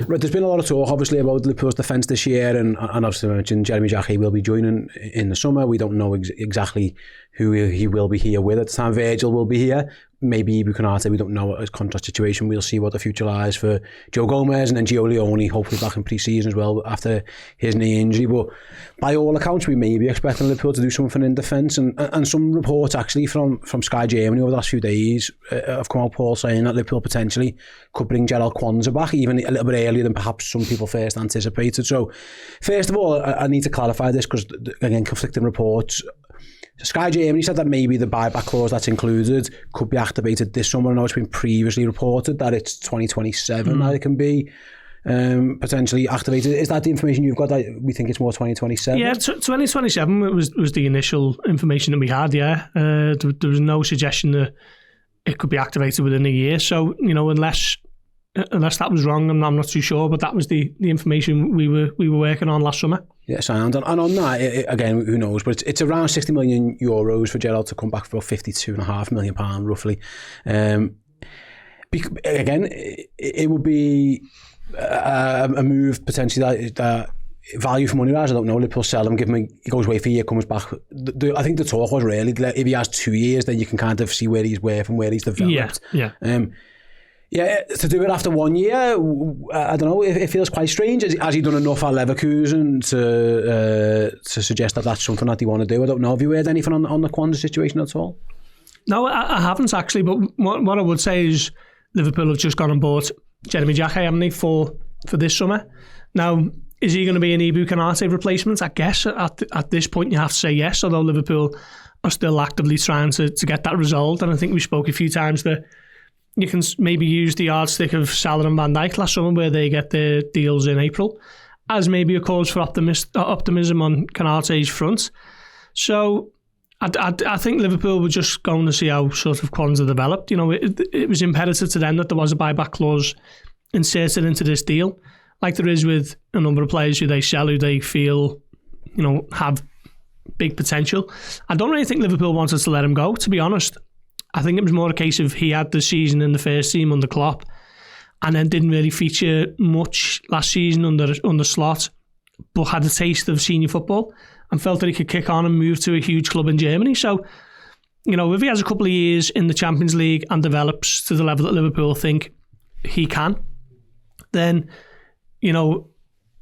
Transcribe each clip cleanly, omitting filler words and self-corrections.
Right, there's been a lot of talk, obviously, about Liverpool's defence this year, and obviously I mentioned Jeremy Jackie will be joining in the summer. We don't know exactly who he will be here with at the time. Virgil will be here. Maybe Bucanate, we don't know his contract situation. We'll see what the future lies for Joe Gomez, and then Gio Leone, hopefully back in pre-season as well after his knee injury. But by all accounts, we may be expecting Liverpool to do something in defence, and some reports actually from Sky Germany over the last few days have come out, Paul, saying that Liverpool potentially could bring Jarell Quansah back even a little bit earlier than perhaps some people first anticipated. So first of all, I need to clarify this because, again, conflicting reports. Sky Germany said that maybe the buyback clause that's included could be activated this summer. I know it's been previously reported that it's 2027 that it can be potentially activated. Is that the information you've got, that we think it's more 2027? Yeah, 2027 was the initial information that we had, yeah. There was no suggestion that it could be activated within a year. So, unless that was wrong, I'm not too sure, but that was the information we were working on last summer. Yeah, sound. And on that, again, who knows, but it's around €60 million for Jarell to come back for £52.5 million, roughly. Again, it would be a move potentially that value for money wise, I don't know. Liverpool sell him, give him he goes away for a year, comes back. I think the talk was really that if he has 2 years, then you can kind of see where he's worth and where he's developed. Yeah. Yeah, to do it after 1 year, I don't know, it feels quite strange. Has he done enough at Leverkusen to suggest that that's something that they want to do? I don't know. Have you heard anything on the Quansah situation at all? No, I haven't actually, but what I would say is Liverpool have just gone and bought Jeremy Jackie, haven't they, for this summer. Now, is he going to be an Bucanate replacement? I guess at this point you have to say yes, although Liverpool are still actively trying to get that resolved. And I think we spoke a few times that you can maybe use the yardstick of Salah and Van Dijk last summer, where they get their deals in April, as maybe a cause for optimism on Konate's front. So I think Liverpool were just going to see how sort of Quansah developed. It was imperative to them that there was a buyback clause inserted into this deal, like there is with a number of players who they sell, who they feel, have big potential. I don't really think Liverpool wanted to let him go, to be honest. I think it was more a case of he had the season in the first team under Klopp and then didn't really feature much last season under Slot, but had a taste of senior football and felt that he could kick on and move to a huge club in Germany. So, if he has a couple of years in the Champions League and develops to the level that Liverpool think he can, then,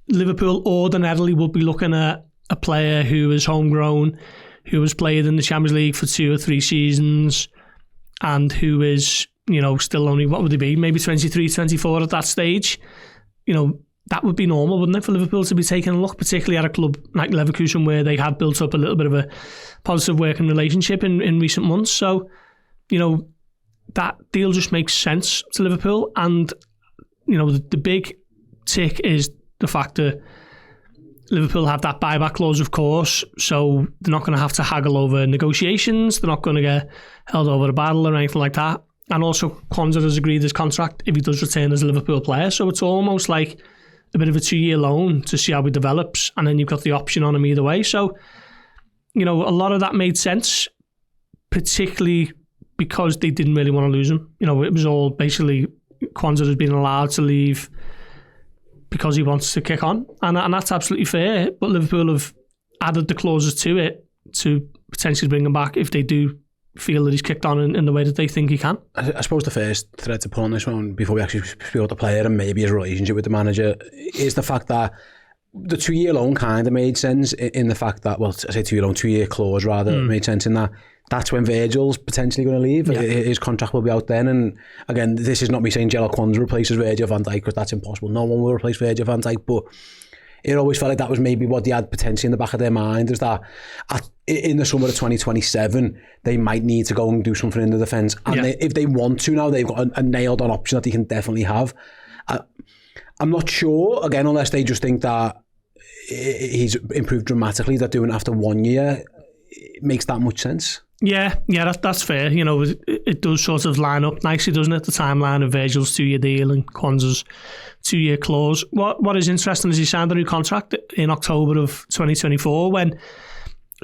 Liverpool ordinarily would be looking at a player who is homegrown, who has played in the Champions League for 2 or 3 seasons, and who is, still only, what would he be, maybe 23, 24 at that stage. That would be normal, wouldn't it, for Liverpool to be taking a look, particularly at a club like Leverkusen, where they have built up a little bit of a positive working relationship in recent months. So, that deal just makes sense to Liverpool. And, the big tick is the fact that Liverpool have that buyback clause, of course, so they're not going to have to haggle over negotiations. They're not going to get held over a battle or anything like that. And also, Quansah has agreed his contract if he does return as a Liverpool player. So it's almost like a bit of a 2-year loan to see how he develops, and then you've got the option on him either way. So, a lot of that made sense, particularly because they didn't really want to lose him. It was all basically Quansah has been allowed to leave because he wants to kick on, and that's absolutely fair. But Liverpool have added the clauses to it to potentially bring him back if they do feel that he's kicked on in the way that they think he can. I suppose the first thread to put on this one, before we actually speak about the player and maybe his relationship with the manager, is the fact that the 2-year loan kind of made sense in the fact that, well, I say 2-year loan, 2-year clause rather, made sense in that that's when Virgil's potentially going to leave. Yeah. His contract will be out then. And again, this is not me saying Jarell Quansah replaces Virgil van Dijk, because that's impossible. No one will replace Virgil van Dijk, but it always felt like that was maybe what they had potentially in the back of their mind, is that in the summer of 2027, they might need to go and do something in the defence. And if they want to now, they've got a nailed on option that they can definitely have. I'm not sure, again, unless they just think that he's improved dramatically, that doing it after 1 year makes that much sense. Yeah, that's fair. It does sort of line up nicely, doesn't it? The timeline of Virgil's 2-year deal and Quansah's 2-year clause. What is interesting is he signed a new contract in October of 2024 when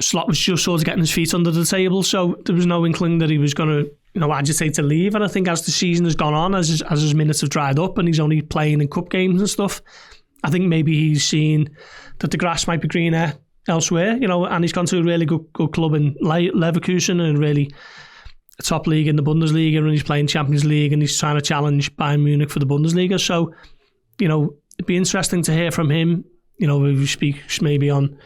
Slot was just sort of getting his feet under the table, so there was no inkling that he was going to agitate to leave. And I think as the season has gone on, as his minutes have dried up and he's only playing in cup games and stuff, I think maybe he's seen that the grass might be greener elsewhere, and he's gone to a really good club in Leverkusen, and really a top league in the Bundesliga, and he's playing Champions League, and he's trying to challenge Bayern Munich for the Bundesliga. So, it'd be interesting to hear from him, if he speaks maybe on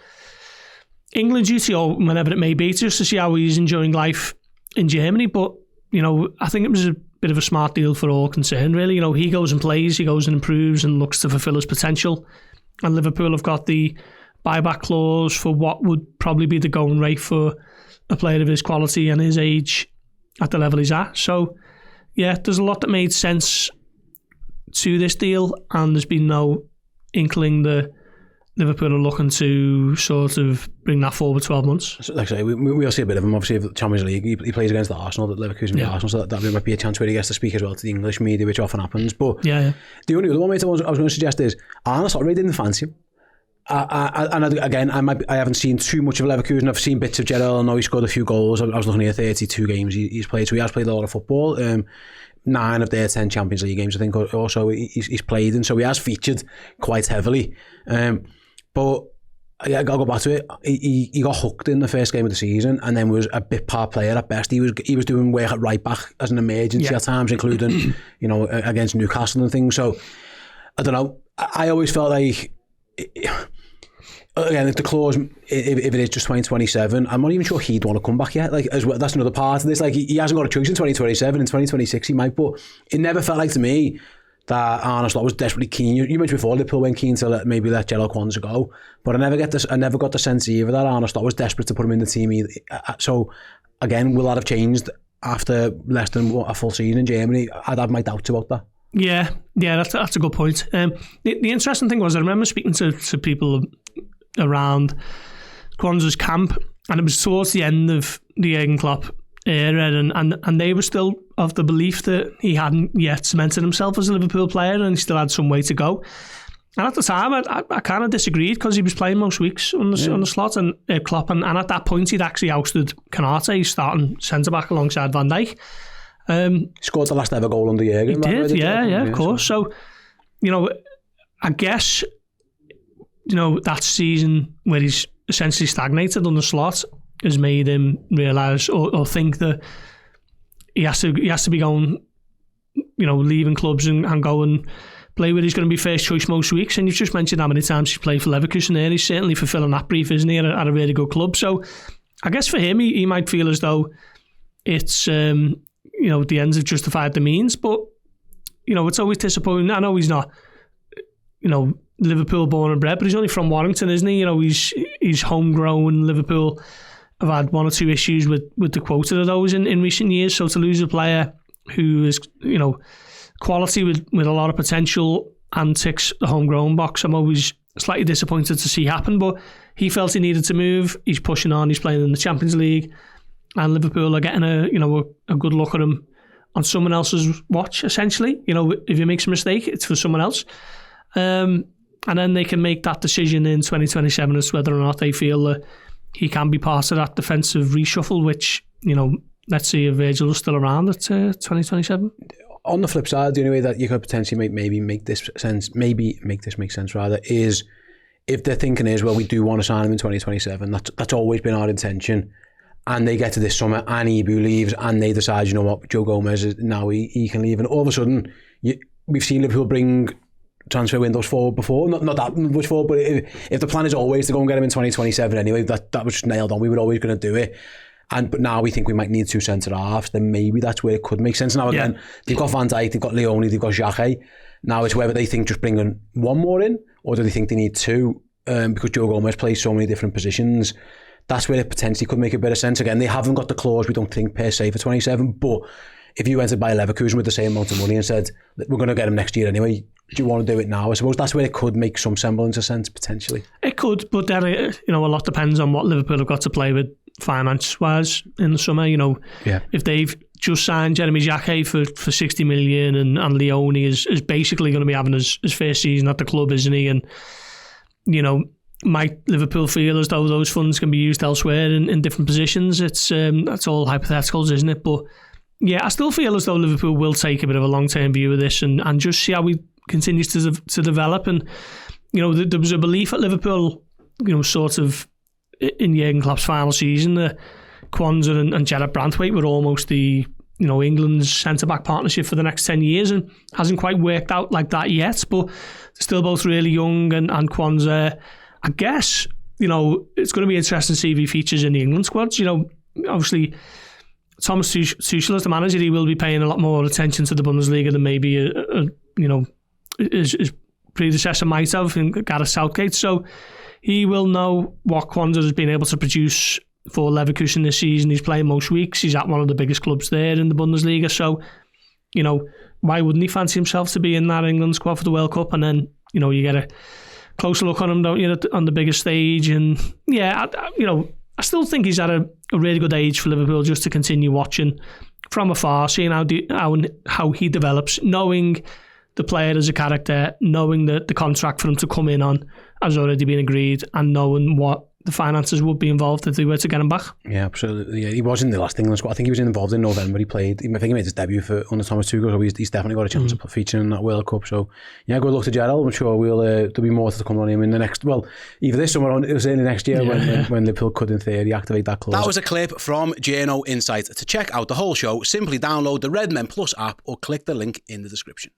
England duty or whenever it may be, just to see how he's enjoying life in Germany. But, I think it was a bit of a smart deal for all concerned, really. He goes and plays, he goes and improves and looks to fulfil his potential. And Liverpool have got the buyback clause for what would probably be the going rate for a player of his quality and his age at the level he's at. So, yeah, there's a lot that made sense to this deal, and there's been no inkling that Liverpool are looking to sort of bring that forward 12 months. So, like I say, we'll see a bit of him. Obviously, the Champions League, he plays against the Arsenal, the Leverkusen Arsenal, so that might be a chance where he gets to speak as well to the English media, which often happens. But the only other one, mate, I was going to suggest is Arne Slot really didn't fancy him. And again, I haven't seen too much of Leverkusen. I've seen bits of Jarell. I know he scored a few goals. I was looking at 32 games he's played, so he has played a lot of football. 9 of their 10 Champions League games, I think, also he's played in, so he has featured quite heavily. But I'll go back to it. He got hooked in the first game of the season, and then was a bit part player at best. He was doing work at right back as an emergency at times, including against Newcastle and things. So I don't know. I always felt like, again, if the clause, if it is just 2027, I'm not even sure he'd want to come back yet. Like, as well, that's another part of this. Like, he hasn't got a choice in 2027. In 2026 he might, but it never felt like to me that Arne Slot was desperately keen. You mentioned before Liverpool went keen to let Jarell Quansah go, but I never got the sense either that Arne Slot was desperate to put him in the team either. So again, will that have changed after less than a full season in Germany? I'd have my doubts about that. Yeah, that's a good point. The interesting thing was, I remember speaking to people around Quansah's camp, and it was towards the end of the Jurgen Klopp era, and they were still of the belief that he hadn't yet cemented himself as a Liverpool player, and he still had some way to go. And at the time, I kind of disagreed, because he was playing most weeks on the slot, and Klopp, and at that point he'd actually ousted Konate, starting centre back alongside Van Dijk. Scored the last ever goal under Jurgen. He did, yeah, of course. So, I guess, that season where he's essentially stagnated on the slot has made him realise or think that he has to be going, leaving clubs and go and play where he's going to be first choice most weeks. And you've just mentioned how many times he's played for Leverkusen there. He's certainly fulfilling that brief, isn't he, at a really good club. So I guess for him, he might feel as though it's the ends have justified the means, but it's always disappointing. I know he's not Liverpool born and bred, but he's only from Warrington, isn't he? He's homegrown. Liverpool have had one or two issues with the quota of those in recent years, so to lose a player who is quality with a lot of potential and ticks the homegrown box, I'm always slightly disappointed to see happen. But he felt he needed to move. He's pushing on. He's playing in the Champions League, and Liverpool are getting a good look at him on someone else's watch, essentially. If he makes a mistake, it's for someone else. And then they can make that decision in 2027 as to whether or not they feel that he can be part of that defensive reshuffle, which, let's see if Virgil is still around at 2027. On the flip side, the only way that you could potentially make this make sense rather, is if their thinking is, well, we do want to sign him in 2027. That's always been our intention. And they get to this summer, and Ibu leaves, and they decide, Joe Gomez is now he can leave, and all of a sudden, we've seen Liverpool bring transfer windows forward before, not that much forward, but if the plan is always to go and get him in 2027 anyway, that was just nailed on. We were always going to do it, but now we think we might need 2 centre halves. Then maybe that's where it could make sense. Now again, they've got Van Dijk, they've got Leone, they've got Xhaka. Now it's whether they think just bringing one more in, or do they think they need 2, because Joe Gomez plays so many different positions. That's where it potentially could make a bit of sense. Again, they haven't got the clause, we don't think, per se, for 27, but if you went to buy Leverkusen with the same amount of money and said, we're going to get him next year anyway, do you want to do it now? I suppose that's where it could make some semblance of sense, potentially. It could, but then, a lot depends on what Liverpool have got to play with finance-wise in the summer. If they've just signed Jeremy Xhaka for 60 million and Leone is basically going to be having his first season at the club, isn't he? And, might Liverpool feel as though those funds can be used elsewhere in different positions? It's that's all hypotheticals, isn't it? But I still feel as though Liverpool will take a bit of a long-term view of this and just see how he continues to develop. And, there was a belief at Liverpool, sort of in Jurgen Klopp's final season that Quansah and Jarell Branthwaite were almost the, England's centre-back partnership for the next 10 years, and hasn't quite worked out like that yet, but they're still both really young, and Quansah, I guess, it's going to be interesting to see if he features in the England squads. Obviously, Thomas Tuchel as the manager, he will be paying a lot more attention to the Bundesliga than maybe, his predecessor might have in Gareth Southgate, so he will know what Quansah has been able to produce for Leverkusen this season. He's playing most weeks. He's at one of the biggest clubs there in the Bundesliga. So, why wouldn't he fancy himself to be in that England squad for the World Cup? And then, you get a closer look on him, don't you, on the biggest stage. And I still think he's at a really good age for Liverpool just to continue watching from afar, seeing how he develops, knowing the player as a character, knowing that the contract for him to come in on has already been agreed, and knowing what the finances would be involved if they were to get him back. Yeah, absolutely. Yeah, he was in the last England squad. I think he was involved in November. I think he made his debut under Thomas Tuchel, so he's definitely got a chance of featuring in that World Cup. So, good luck to Jarell. I'm sure there'll be more to come on him in the next, either this summer or certainly next year when Liverpool could, in theory, activate that clause. That was a clip from Journo Insight. To check out the whole show, simply download the Redmen Plus app or click the link in the description.